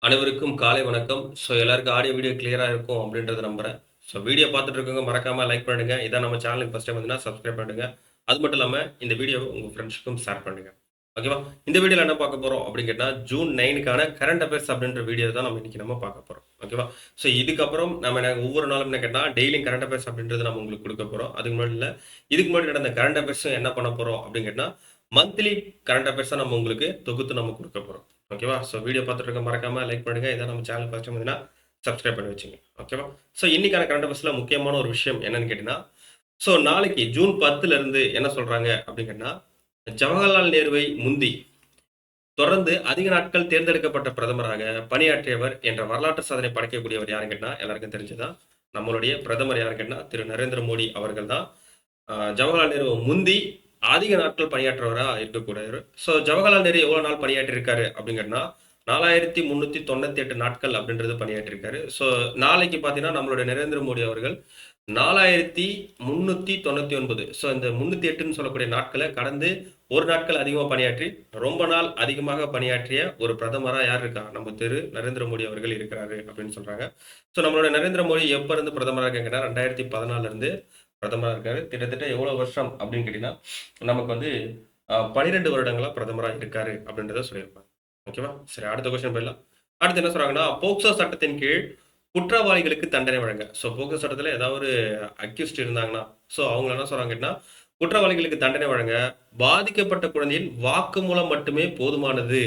அனைவருக்கும் காலை வணக்கம். எல்லாருக்கும் ஆடியோ, வீடியோ கிளியரா இருக்கும் அப்படின்றத நம்புறேன். வீடியோ பார்த்துட்டு இருக்கவங்க மறக்காம லைக் பண்ணுங்க. இதான் நம்ம சேனலுக்கு ஃபர்ஸ்ட் டைம் வந்தீங்கன்னா சப்ஸ்கிரைப் பண்ணுங்க. அது மட்டும் இல்லாம இந்த வீடியோவ உங்க ஃப்ரெண்ட்ஸ்க்கும் ஷேர் பண்ணுங்க. ஓகேவா? இந்த வீடியோல என்ன பார்க்க போறோம் அப்படின்னு கேட்டா, ஜூன் 9க்கான கரண்ட் அஃபேர்ஸ் அப்படின்ற வீடியோ தான் இன்னைக்கு நம்ம பார்க்க போறோம். ஓகேவா? இதுக்கப்புறம் நம்ம ஒவ்வொரு நாளும் என்ன கேட்டா, டெய்லியும் கரண்ட் அஃபேர்ஸ் அப்படின்றது நம்ம உங்களுக்கு குடுக்க போறோம். அதுக்கு முன்னாடி இல்ல. இதுக்கு முன்னாடி நடந்த கரண்ட் அஃபேர்ஸும் என்ன பண்ண போறோம் அப்படின்னு கேட்டா, மந்த்லி கரண்ட் அஃபேர்ஸா நம்ம உங்களுக்கு தொகுத்து நம்ம குடுக்க போறோம். ஓகேவா? வீடியோ பார்த்துட்டு இருக்க மறக்காம லைக் பண்ணுங்க. இதான் நம்ம சேனல் ஃபர்ஸ்ட் டைம் வந்தீங்கன்னா சப்ஸ்கிரைப் பண்ணி வச்சுங்க. ஓகேவா? இன்னைக்கான கரண்ட் அஃபேர்ஸ்ல முக்கியமான ஒரு விஷயம் என்னன்னு கேட்டீங்கன்னா, நாளைக்கு ஜூன் 10ல இருந்து என்ன சொல்றாங்க அப்படின்னு கேட்டா, ஜவஹர்லால் நேருவை முந்தி தொடர்ந்து அதிக நாட்கள் தேர்ந்தெடுக்கப்பட்ட பிரதமராக பணியாற்றியவர் என்ற வரலாற்று சாதனை படைக்கக்கூடியவர் யாருன்னு கேட்டா, எல்லாருக்கும் தெரிஞ்சதுதான். நம்மளுடைய பிரதமர் யாருன்னு கேட்டா, திரு நரேந்திர மோடி அவர்கள் தான். ஜவஹர்லால் நேரு முந்தி அதிக நாட்கள் பணியாற்றவரா இருக்கக்கூடியவர். ஜவஹர்லால் நேரு எவ்வளவு நாள் பணியாற்றியிருக்காரு அப்படின்னு கேட்டா, 4398 நாட்கள் அப்படின்றது பணியாற்றியிருக்காரு. நாளைக்கு பார்த்தீங்கன்னா, நம்மளுடைய நரேந்திர மோடி அவர்கள் 4399. இந்த 308ன்னு சொல்லக்கூடிய நாட்கள கடந்து ஒரு நாட்கள் அதிகமா பணியாற்றி, ரொம்ப நாள் அதிகமாக பணியாற்றிய ஒரு பிரதமரா யார் இருக்கா? நம்ம திரு நரேந்திர மோடி அவர்கள் இருக்கிறாரு அப்படின்னு சொல்றாங்க. நம்மளோட நரேந்திர மோடி எப்ப இருந்து பிரதமரா இருக்காங்கன்னா, 2014ல இருந்து பிரதமரா இருக்காரு. கிட்டத்தட்ட எவ்வளவு வருஷம் அப்படின்னு கேட்டீங்கன்னா, நமக்கு 12 வருடங்களா பிரதமரா இருக்காரு அப்படின்றத சொல்லியிருப்பாங்க. ஓகேவா? சரி, அடுத்த கொஸ்டின் போயிடலாம். அடுத்து என்ன சொல்றாங்கன்னா, போக்சோ சட்டத்தின் கீழ் குற்றவாளிகளுக்கு தண்டனை வழங்க. போக்சோ சட்டத்துல ஏதாவது ஒரு அக்யூஸ்ட் இருந்தாங்கன்னா, அவங்க என்ன சொல்றாங்க கேட்டா, குற்றவாளிகளுக்கு தண்டனை வழங்க பாதிக்கப்பட்ட குழந்தையின் வாக்குமூலம் மட்டுமே போதுமானது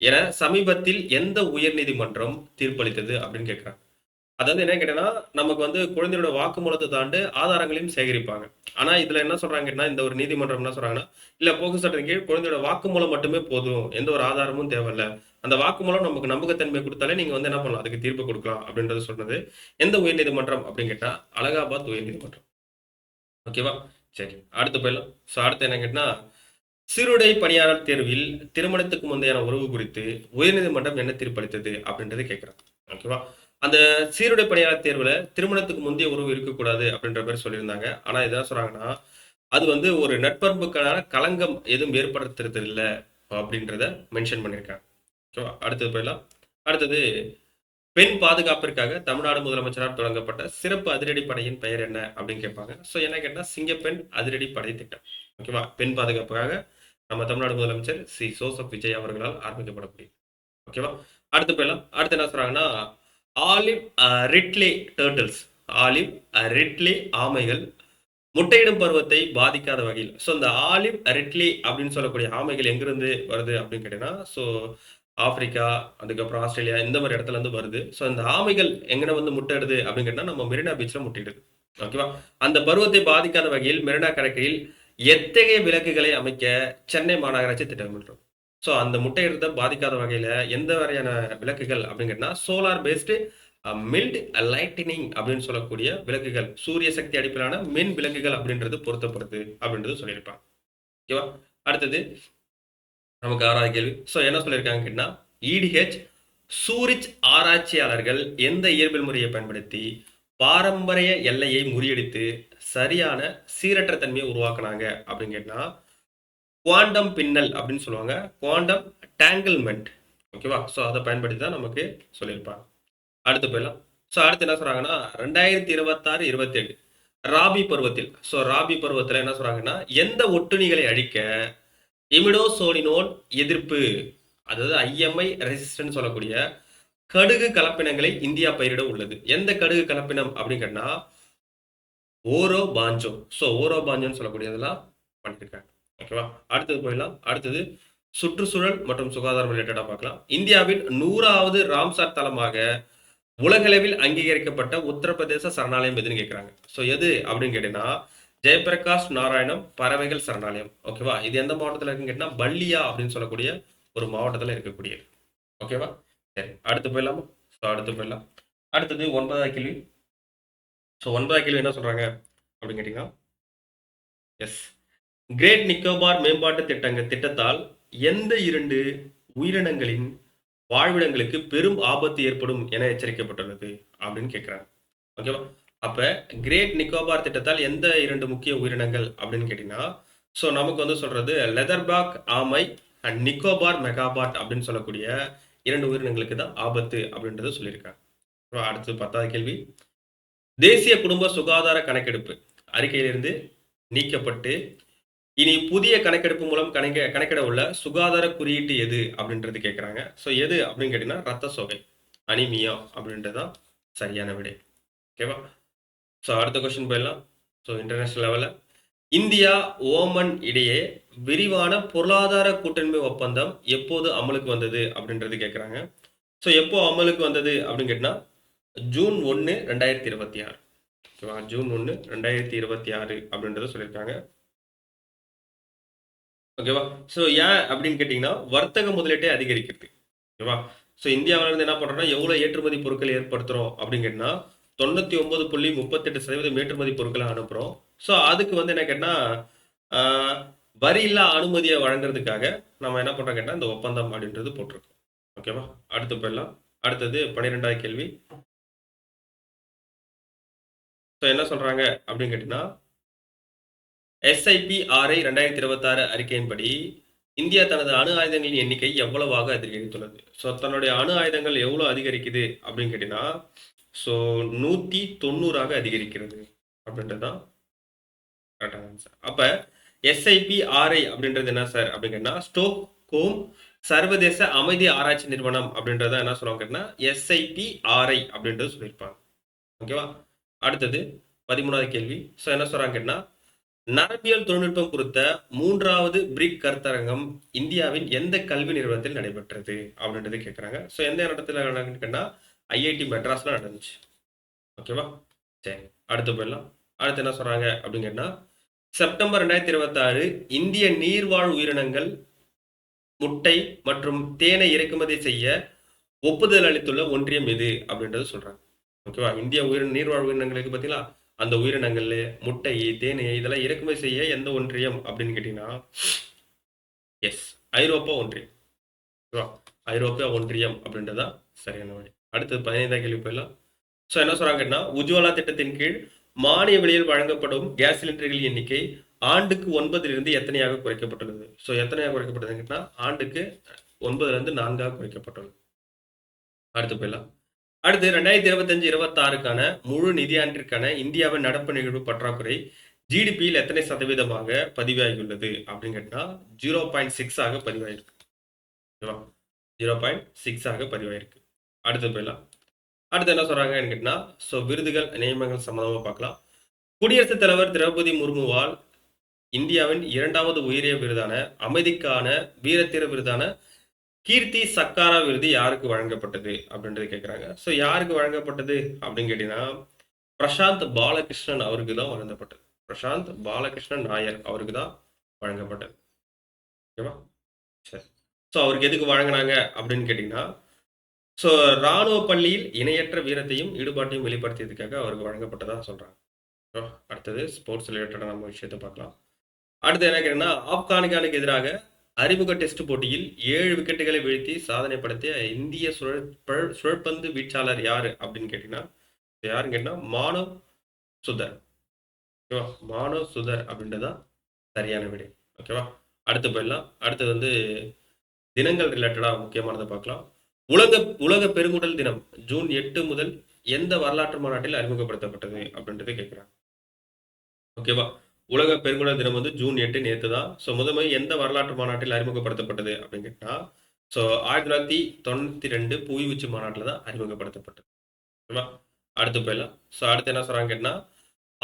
என சமீபத்தில் எந்த உயர்நீதிமன்றம் தீர்ப்பளித்தது அப்படின்னு கேட்கிறாங்க. அதாவது என்ன கேட்டேன்னா, நமக்கு குழந்தையோட வாக்குமூலத்த தாண்டு ஆதாரங்களையும் சேகரிப்பாங்க. ஆனா, இதுல என்ன சொல்றாங்கன்னா, இந்த ஒரு நீதிமன்றம் என்ன சொல்றாங்கன்னா, இல்ல போக்சோ சட்டத்தின் கீழ் குழந்தையோட வாக்குமூலம் மட்டுமே போதும். எந்த ஒரு ஆதாரமும் தேவையில்ல. அந்த வாக்குமூலம் நமக்கு நம்பகத்தன்மை குடுத்தாலே நீங்க என்ன பண்ணலாம், அதுக்கு தீர்ப்பு குடுக்கலாம் அப்படின்றத சொன்னது. எந்த உயர்நீதிமன்றம் அப்படின்னு கேட்டா, அலகாபாத் உயர்நீதிமன்றம். ஓகேவா? சரி, அடுத்து போயிடலாம். அடுத்து என்ன கேட்டா, சீருடை பணியாளர் தேர்வில் திருமணத்துக்கு முந்தையான உறவு குறித்து உயர்நீதிமன்றம் என்ன தீர்ப்பளித்தது அப்படின்றத கேட்கிறாங்க. ஓகேவா? அந்த சீருடை பணியாளர் தேர்வுல திருமணத்துக்கு முந்தைய உறவு இருக்கக்கூடாது அப்படின்ற மாதிரி சொல்லியிருந்தாங்க. ஆனா இது என்ன சொல்றாங்கன்னா, அது ஒரு நட்பண்புக்கான களங்கம் எதுவும் ஏற்படுத்துறது இல்ல அப்படின்றத மென்ஷன் பண்ணியிருக்காங்க. ஓகேவா? அடுத்தது போயிடலாம். அடுத்தது, பெண் பாதுகாப்பிற்காக தமிழ்நாடு முதலமைச்சரால் தொடங்கப்பட்ட சிறப்பு அதிரடி படையின் பெயர் என்ன அப்படின்னு கேட்பாங்க. என்ன கேட்டா, சிங்கப்பெண் அதிரடி படை திட்டம். ஓகேவா? பெண் பாதுகாப்புக்காக நம்ம தமிழ்நாடு முதலமைச்சர் சி ஜோசப் விஜய் அவர்களால் ஆரம்பிக்கப்படக்கூடிய. ஓகேவா? அடுத்து போயிடலாம். அடுத்து என்ன சொல்றாங்கன்னா, olive ridley turtles, olive ridley ஆமைகள் முட்டையிடும் பருவத்தை பாதிக்காத வகையில். இந்த ஆலிவ் ரிட்லே அப்படின்னு சொல்லக்கூடிய ஆமைகள் எங்கிருந்து வருது அப்படின்னு கேட்டீங்கன்னா, ஆப்பிரிக்கா, அதுக்கப்புறம் ஆஸ்திரேலியா, இந்த மாதிரி இடத்துல இருந்து வருது. இந்த ஆமைகள் எங்கன முட்டையிடுது அப்படின்னு கேட்டா, நம்ம மெரினா பீச்ல முட்டையிடுது. ஓகேவா? அந்த பருவத்தை பாதிக்காத வகையில் மெரினா கடற்கரையில் எத்தகைய விலக்குகளை அமைக்க சென்னை மாநகராட்சி திட்டமிட்டுரும். அந்த முட்டையிடுறத பாதிக்காத வகையில எந்த வகையான விளக்குகள் அப்படின்னு கேட்டா, சோலார் பேஸ்டு மில்ட் லைட்டனிங் அப்படின்னு சொல்லக்கூடிய விளக்குகள், சூரிய சக்தி அடிப்படையிலான மின் விளக்குகள் அப்படின்றது பொருத்தப்படுது அப்படின்றது சொல்லியிருப்பாங்க. ஓகேவா? அடுத்தது நமக்கு 6வது கேள்வி. என்ன சொல்லியிருக்காங்க கேட்டா, இடிஹெச் சூரிச் ஆராய்ச்சியாளர்கள் எந்த இயற்பியல் முறையை பயன்படுத்தி பாரம்பரிய எல்லையை முறியடித்து சரியான சீரற்ற தன்மையை உருவாக்குனாங்க அப்படின்னு கேட்டா, குவாண்டம் பின்னல் அப்படின்னு சொல்லுவாங்க. குவாண்டம் டேங்கிள்மெண்ட். ஓகேவா? அதை பயன்படுத்தி தான் நமக்கு சொல்லியிருப்பாங்க. அடுத்து போயிடலாம். அடுத்து என்ன சொல்றாங்கன்னா, 2026, 27 ராபி பருவத்தில், ராபி பருவத்துல என்ன சொல்றாங்கன்னா, எந்த ஒட்டுண்ணிகளை அழிக்க இமிடோசோலினோன் எதிர்ப்பு, அதாவது ஐஎம்ஐ ரெசிஸ்டன்ட் சொல்லக்கூடிய கடுகு கலப்பினங்களை இந்தியா பயிரிட உள்ளது. எந்த கடுகு கலப்பினம் அப்படின்னு கேட்டா, ஓரோ பாஞ்சோ. ஓரோ பாஞ்சோன்னு சொல்லக்கூடியதெல்லாம் பண்ணிருக்காங்க. ஓகேவா? அடுத்தது போயிடலாம். அடுத்தது சுற்றுச்சூழல் மற்றும் சுகாதாரம் ரிலேட்டடா பார்க்கலாம். இந்தியாவின் 100வது ராம்சார் தலமாக உலகளவில் அங்கீகரிக்கப்பட்ட உத்தரப்பிரதேச சரணாலயம் எதுன்னு கேட்கிறாங்க. எது அப்படின்னு கேட்டீங்கன்னா, ஜெயபிரகாஷ் நாராயணம் பறவைகள் சரணாலயம். ஓகேவா? இது எந்த மாவட்டத்தில் இருக்குன்னு கேட்டீங்கன்னா, பல்லியா அப்படின்னு சொல்லக்கூடிய ஒரு மாவட்டத்தில் இருக்கக்கூடியது. ஓகேவா? சரி, அடுத்து போயிடலாமா? அடுத்து போயிடலாம். அடுத்தது 9வது கேள்வி. 9வது கேள்வி என்ன சொல்றாங்க அப்படின்னு கேட்டீங்கன்னா, எஸ், கிரேட் நிக்கோபார் மேம்பாட்டு திட்டத்தால் எந்த 2 உயிரினங்களின் வாழ்விடங்களுக்கு பெரும் ஆபத்து ஏற்படும் என எச்சரிக்கப்பட்டுள்ளது அப்படின்னு கேட்கிறாங்க. ஓகேவா? அப்ப கிரேட் நிக்கோபார் திட்டத்தால் எந்த 2 முக்கிய உயிரினங்கள் அப்படின்னு கேட்டீங்கன்னா, நமக்கு சொல்றது லெதர்பாக் ஆமை அண்ட் நிக்கோபார் மெகாபாட் அப்படின்னு சொல்லக்கூடிய 2 உயிரினங்களுக்கு தான் ஆபத்து அப்படின்றத சொல்லியிருக்காங்க. அடுத்து 10வது கேள்வி. தேசிய குடும்ப சுகாதார கணக்கெடுப்பு அறிக்கையிலிருந்து நீக்கப்பட்டு இனி புதிய கணக்கெடுப்பு மூலம் கணக்கிட உள்ள சுகாதார குறியீட்டு எது அப்படின்றது கேட்குறாங்க. ஸோ எது அப்படின்னு கேட்டீங்கன்னா ரத்த சோகை, அனிமியா அப்படின்றது தான் சரியான விடை. ஓகேவா? ஸோ அடுத்த கொஸ்டின் போயிடலாம். ஸோ இன்டர்நேஷனல் லெவலில் இந்தியா ஓமன் இடையே விரிவான பொருளாதார கூட்டண்மை ஒப்பந்தம் எப்போது அமலுக்கு வந்தது அப்படின்றது கேட்குறாங்க. ஸோ எப்போ அமலுக்கு வந்தது அப்படின்னு கேட்டிங்கன்னா ஜூன் 1, 2026. ஓகேவா? ஜூன் 1, 2026 அப்படின்றத சொல்லியிருக்காங்க. ஓகேவா? ஸோ ஏன் அப்படின்னு கேட்டிங்கன்னா வர்த்தக முதலீட்டை அதிகரிக்கிறது. ஓகேவா? ஸோ இந்தியாவில இருந்து என்ன பண்ணுறோம்னா எவ்வளோ ஏற்றுமதி பொருட்கள் ஏற்படுத்துகிறோம் அப்படின்னு கேட்டிங்கன்னா 99.38% ஏற்றுமதி பொருட்களை அனுப்புகிறோம். ஸோ அதுக்கு வந்து என்ன கேட்டால் வரி இல்லா அனுமதியை வழங்குறதுக்காக நம்ம என்ன பண்ணுறோம் கேட்டால் இந்த ஒப்பந்தம் அப்படின்றது போட்டிருக்கோம். ஓகேவா? அடுத்து போயிடலாம். அடுத்தது 12வது கேள்வி. ஸோ என்ன சொல்கிறாங்க அப்படின்னு கேட்டிங்கன்னா SIPRI 2026 அறிக்கையின்படி இந்தியா தனது அணு ஆயுதங்களின் எண்ணிக்கை எவ்வளவாக அதிகரித்துள்ளது. ஸோ தன்னுடைய அணு ஆயுதங்கள் எவ்வளோ அதிகரிக்குது அப்படின்னு கேட்டிங்கன்னா ஸோ 190ஆக அதிகரிக்கிறது அப்படின்றது தான் கரெக்டான ஆன்சர். அப்போ SIPRI அப்படின்றது என்ன சார் அப்படின்னு கேட்டால் ஸ்டோக்ஹோம் சர்வதேச அமைதி ஆராய்ச்சி நிறுவனம் அப்படின்றத என்ன சொல்லுவாங்க கேட்டால் SIPRI அப்படின்றது சொல்லியிருப்பாங்க. ஓகேவா? அடுத்தது 13வது கேள்வி. ஸோ என்ன சொல்கிறாங்க கேட்டால் நரம்பியல் தொழில்நுட்பம் குறித்த 3வது பிரிக் கருத்தரங்கம் இந்தியாவின் எந்த கல்வி நிறுவனத்தில் நடைபெற்றது அப்படின்றது கேட்குறாங்க. ஸோ எந்த இடத்துல நடக்குன்னா IIT மெட்ராஸ்ல நடந்துச்சு. ஓகேவா? சரி, அடுத்து போயிடலாம். அடுத்து என்ன சொல்றாங்க அப்படின்னு கேட்டா செப்டம்பர் 2026 இந்திய நீர்வாழ் உயிரினங்கள் முட்டை மற்றும் தேனை இறக்குமதி செய்ய ஒப்புதல் அளித்துள்ள ஒன்றியம் எது அப்படின்றது சொல்றாங்க. ஓகேவா? இந்திய நீர்வாழ் உயிரினங்களுக்கு பார்த்தீங்களா அந்த உயிரினங்கள் முட்டை தேனை இதெல்லாம் இறக்குமதி செய்ய எந்த ஒன்றியம் அப்படின்னு கேட்டீங்கன்னா எஸ் ஐரோப்பா ஒன்றியம். ஐரோப்பிய ஒன்றியம் அப்படின்றதா சரியான வழி. அடுத்தது 15வது கேள்வி போயிடலாம். ஸோ என்ன சொல்றாங்கன்னா உஜ்வாலா திட்டத்தின் கீழ் மானிய விலையில் வழங்கப்படும் கேஸ் சிலிண்டர்களின் எண்ணிக்கை ஆண்டுக்கு 9லிருந்து எத்தனையாக குறைக்கப்பட்டுள்ளது. ஸோ எத்தனையாக குறைக்கப்பட்டதுன்னா ஆண்டுக்கு 9லிருந்து 4ஆக குறைக்கப்பட்டுள்ளது. அடுத்து போயிடலாம். அடுத்து 2025-26க்கான முழு நிதியாண்டிற்கான இந்தியாவின் நடப்பு நிகழ்வு பற்றாக்குறை ஜிடிபியில் எத்தனை சதவீதமாக பதிவாகியுள்ளது அப்படின்னு கேட்டா 0.6ஆக பதிவாயிருக்கு. 0.6ஆக பதிவாயிருக்கு. அடுத்து போயிடலாம். அடுத்து என்ன சொல்றாங்கன்னு கேட்டா ஸோ விருதுகள் நியமனங்கள் சம்பந்தமா பார்க்கலாம். குடியரசுத் தலைவர் திரௌபதி முர்முவால் இந்தியாவின் 2வது உயரிய விருதான அமைதிக்கான வீரத்தீர விருதான கீர்த்தி சக்காரா விருது யாருக்கு வழங்கப்பட்டது அப்படின்றது கேட்குறாங்க. ஸோ யாருக்கு வழங்கப்பட்டது அப்படின்னு கேட்டீங்கன்னா பிரசாந்த் பாலகிருஷ்ணன் அவருக்கு தான் வழங்கப்பட்டது. பிரசாந்த் பாலகிருஷ்ணன் நாயர் அவருக்கு தான் வழங்கப்பட்டது. ஓகேவா? சரி. ஸோ அவருக்கு எதுக்கு வழங்கினாங்க அப்படின்னு கேட்டிங்கன்னா ஸோ ராணுவ பள்ளியில் இணையற்ற வீரத்தையும் ஈடுபாட்டையும் வெளிப்படுத்தியதுக்காக அவருக்கு வழங்கப்பட்டதாக சொல்கிறாங்க. அடுத்தது ஸ்போர்ட்ஸ் ரிலேட்டடாக நம்ம விஷயத்தை பார்க்கலாம். அடுத்து என்ன கேட்டீங்கன்னா ஆப்கானிஸ்தானுக்கு எதிராக அறிமுக டெஸ்ட் போட்டியில் 7 விக்கெட்டுகளை வீழ்த்தி சாதனை படுத்திய இந்திய சுழற்பந்து வீச்சாளர் யாரு அப்படின்னு கேட்டீங்கன்னா யாருன்னு கேட்டீங்கன்னா மானவ் சுதர். ஓகேவா? மானவ் சுதர் அப்படின்றதான் சரியான விடை. ஓகேவா? அடுத்து போயிடலாம். அடுத்தது வந்து தினங்கள் ரிலேட்டடாக முக்கியமானதை பார்க்கலாம். உலக பெருங்குடல் தினம் ஜூன் 8 முதல் எந்த வரலாற்று மாநாட்டில் அறிமுகப்படுத்தப்பட்டது அப்படின்றது கேட்குறாங்க. ஓகேவா? உலக பெருங்குடல் தினம் வந்து ஜூன் 8 நேற்று தான். ஸோ முதன்மை எந்த வரலாற்று மாநாட்டில் அறிமுகப்படுத்தப்பட்டது அப்படின்னு கேட்டா ஸோ 1992 புவி உச்சி மாநாட்டில் தான் அறிமுகப்படுத்தப்பட்டது. ஓகேவா? அடுத்து போயிடலாம். ஸோ அடுத்து என்ன சொல்றாங்க கேட்டா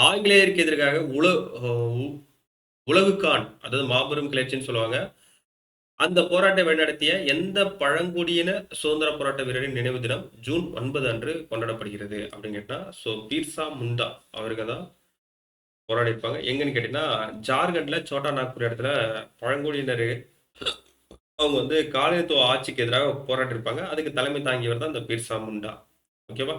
ஆங்கிலேயருக்கு எதிராக உலகுக்கான் அதாவது மாபெரும் கிளர்ச்சின்னு சொல்லுவாங்க. அந்த போராட்டத்தை வழிநடத்திய எந்த பழங்குடியின சுதந்திர போராட்ட வீரரின் நினைவு தினம் ஜூன் 9 அன்று கொண்டாடப்படுகிறது அப்படின்னு கேட்டா ஸோ பீர்சா முண்டா அவருக்கு தான் போராடி இருப்பாங்க. எங்கன்னு கேட்டீங்கன்னா ஜார்க்கண்ட்ல சோட்டா நாக்பூர் இடத்துல பழங்குடியினர் அவங்க வந்து காலனித்துவ ஆட்சிக்கு எதிராக போராட்டி இருப்பாங்க. அதுக்கு தலைமை தாங்கியவர் தான் இந்த பீர்சா முண்டா. ஓகேவா?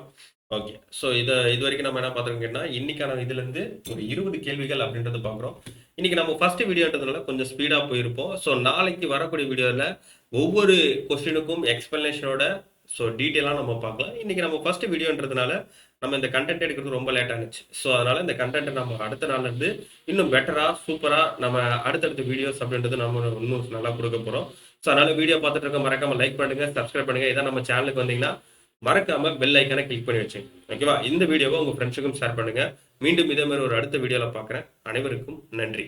ஓகே. ஸோ இது வரைக்கும் நம்ம என்ன பார்த்துருக்கோம் கேட்டா இன்னைக்கான இதுல இருந்து ஒரு 20 கேள்விகள் அப்படின்றது பார்க்குறோம். இன்னைக்கு நம்ம ஃபர்ஸ்ட் வீடியோன்றதுனால கொஞ்சம் ஸ்பீடாக போயிருப்போம். ஸோ நாளைக்கு வரக்கூடிய வீடியோவில் ஒவ்வொரு கொஸ்டினுக்கும் எக்ஸ்பிளனேஷனோட ஸோ டீட்டெயிலாக நம்ம பார்க்கலாம். இன்னைக்கு நம்ம ஃபர்ஸ்ட் வீடியோன்றதுனால நம்ம இந்த கண்டென்ட் எடுக்கிறது ரொம்ப லேட் ஆனிச்சு. ஸோ அதனால இந்த கண்டென்ட்டை நம்ம அடுத்த நாள்ல இருந்து இன்னும் பெட்டராக சூப்பராக நம்ம அடுத்தடுத்த வீடியோஸ் அப்படின்றது நம்ம இன்னும் நல்லா கொடுக்க போகிறோம். ஸோ அதனால வீடியோ பார்த்துட்டு இருக்க மறக்காம லைக் பண்ணுங்க, சப்ஸ்கிரைப் பண்ணுங்க. இதான் நம்ம சேனலுக்கு வந்தீங்கன்னா மறக்காம பெல் ஐக்கான கிளிக் பண்ணி வச்சுங்க. ஓகேவா? இந்த வீடியோவை உங்க ஃப்ரெண்ட்ஸுக்கும் ஷேர் பண்ணுங்க. மீண்டும் இதே மாதிரி ஒரு அடுத்த வீடியோல பார்க்குறேன். அனைவருக்கும் நன்றி.